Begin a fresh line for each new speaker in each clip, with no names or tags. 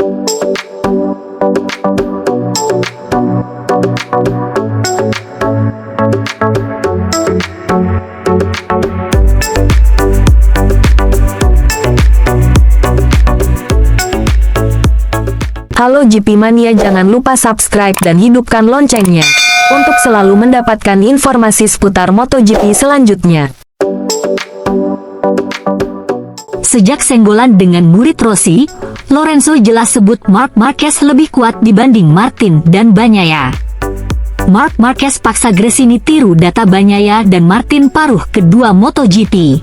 Halo GP Mania, jangan lupa subscribe dan hidupkan loncengnya untuk selalu mendapatkan informasi seputar MotoGP selanjutnya.
Sejak senggolan dengan murid Rossi, Lorenzo jelas sebut Marc Marquez lebih kuat dibanding Martin dan Bagnaia. Marc Marquez paksa Gresini tiru data Bagnaia dan Martin paruh kedua MotoGP.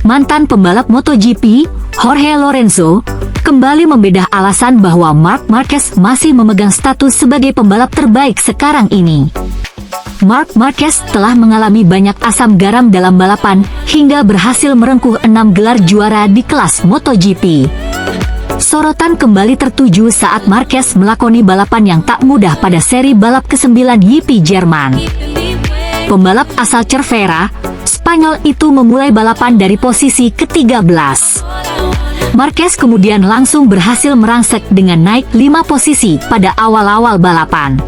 Mantan pembalap MotoGP, Jorge Lorenzo, kembali membedah alasan bahwa Marc Marquez masih memegang status sebagai pembalap terbaik sekarang ini. Marc Marquez telah mengalami banyak asam garam dalam balapan hingga berhasil merengkuh 6 gelar juara di kelas MotoGP. Sorotan kembali tertuju saat Marquez melakoni balapan yang tak mudah pada seri balap ke-9 GP Jerman. Pembalap asal Cervera, Spanyol itu memulai balapan dari posisi ke-13. Marquez kemudian langsung berhasil merangsek dengan naik 5 posisi pada awal-awal balapan.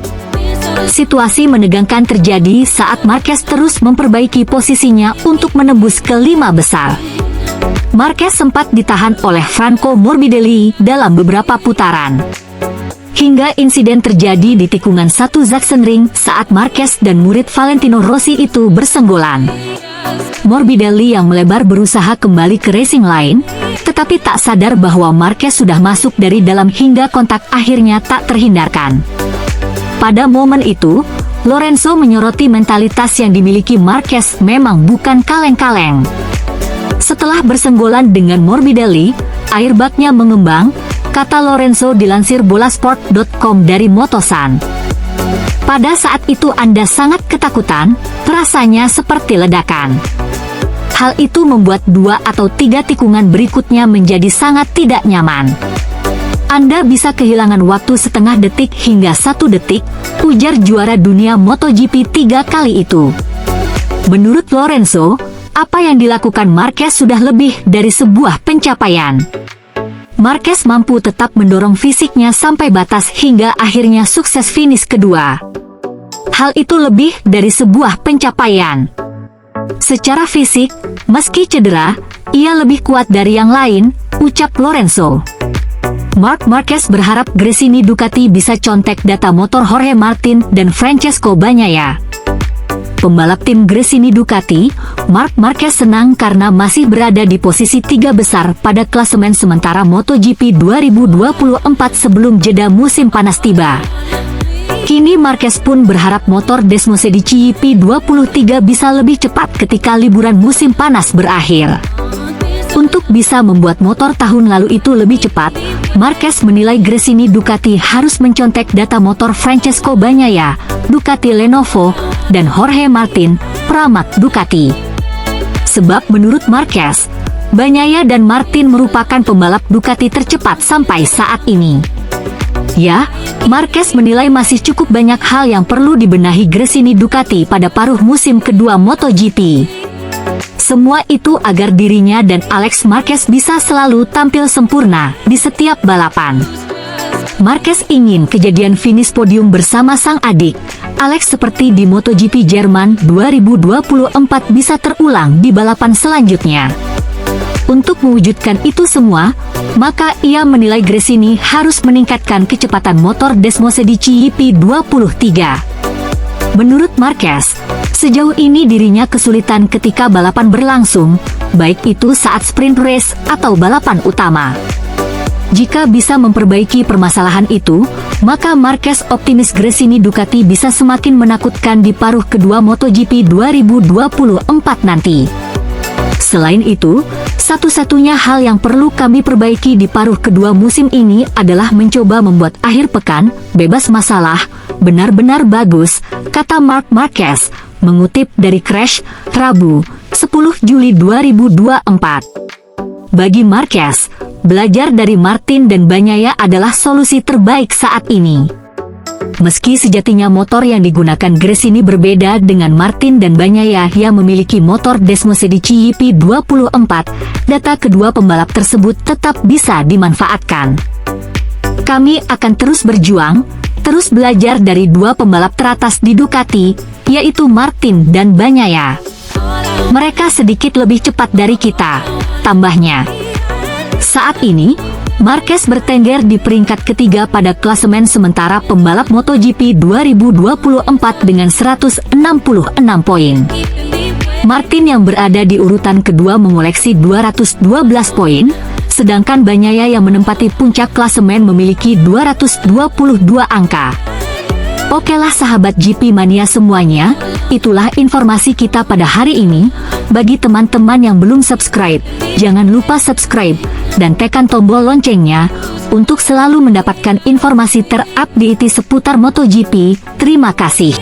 Situasi menegangkan terjadi saat Marquez terus memperbaiki posisinya untuk menembus ke-5 besar. Marquez sempat ditahan oleh Franco Morbidelli dalam beberapa putaran. Hingga insiden terjadi di tikungan 1 Sachsenring saat Marquez dan murid Valentino Rossi itu bersenggolan. Morbidelli yang melebar berusaha kembali ke racing line, tetapi tak sadar bahwa Marquez sudah masuk dari dalam hingga kontak akhirnya tak terhindarkan. Pada momen itu, Lorenzo menyoroti mentalitas yang dimiliki Marquez memang bukan kaleng-kaleng. Setelah bersenggolan dengan Morbidelli, airbagnya mengembang, kata Lorenzo dilansir bolasport.com dari Motosan. Pada saat itu Anda sangat ketakutan, rasanya seperti ledakan. Hal itu membuat 2 atau 3 tikungan berikutnya menjadi sangat tidak nyaman. Anda bisa kehilangan waktu setengah detik hingga 1 detik, ujar juara dunia MotoGP 3 kali itu. Menurut Lorenzo, apa yang dilakukan Marquez sudah lebih dari sebuah pencapaian. Marquez mampu tetap mendorong fisiknya sampai batas hingga akhirnya sukses finish kedua. Hal itu lebih dari sebuah pencapaian. Secara fisik, meski cedera, ia lebih kuat dari yang lain, ucap Lorenzo. Marc Marquez berharap Gresini Ducati bisa contek data motor Jorge Martin dan Francesco Bagnaia. Pembalap tim Gresini Ducati, Marc Marquez senang karena masih berada di posisi 3 besar pada klasemen sementara MotoGP 2024 sebelum jeda musim panas tiba. Kini Marquez pun berharap motor Desmosedici GP23 bisa lebih cepat ketika liburan musim panas berakhir. Untuk bisa membuat motor tahun lalu itu lebih cepat, Marquez menilai Gresini Ducati harus mencontek data motor Francesco Bagnaia, Ducati Lenovo, dan Jorge Martin, Pramac Ducati. Sebab menurut Marquez, Bagnaia dan Martin merupakan pembalap Ducati tercepat sampai saat ini. Ya, Marquez menilai masih cukup banyak hal yang perlu dibenahi Gresini Ducati pada paruh musim kedua MotoGP. Semua itu agar dirinya dan Alex Marquez bisa selalu tampil sempurna di setiap balapan. Marquez ingin kejadian finish podium bersama sang adik, Alex seperti di MotoGP Jerman 2024 bisa terulang di balapan selanjutnya. Untuk mewujudkan itu semua, maka ia menilai Gresini harus meningkatkan kecepatan motor Desmosedici GP23. Menurut Marquez, sejauh ini dirinya kesulitan ketika balapan berlangsung, baik itu saat sprint race atau balapan utama. Jika bisa memperbaiki permasalahan itu, maka Marquez optimis Gresini Ducati bisa semakin menakutkan di paruh kedua MotoGP 2024 nanti. Selain itu, satu-satunya hal yang perlu kami perbaiki di paruh kedua musim ini adalah mencoba membuat akhir pekan bebas masalah, benar-benar bagus, kata Marc Marquez, mengutip dari Crash, Rabu, 10 Juli 2024. Bagi Marquez, belajar dari Martin dan Bagnaia adalah solusi terbaik saat ini. Meski sejatinya motor yang digunakan Gresini berbeda dengan Martin dan Bagnaia yang memiliki motor Desmosedici GP24, data kedua pembalap tersebut tetap bisa dimanfaatkan. Kami akan terus berjuang, terus belajar dari dua pembalap teratas di Ducati, yaitu Martin dan Bagnaia. Mereka sedikit lebih cepat dari kita, tambahnya. Saat ini, Marquez bertengger di peringkat ketiga pada klasemen sementara pembalap MotoGP 2024 dengan 166 poin. Martin yang berada di urutan kedua mengoleksi 212 poin, sedangkan Bagnaia yang menempati puncak klasemen memiliki 222 angka. Okelah sahabat GP Mania semuanya, itulah informasi kita pada hari ini. Bagi teman-teman yang belum subscribe, jangan lupa subscribe dan tekan tombol loncengnya untuk selalu mendapatkan informasi terupdate seputar MotoGP. Terima kasih.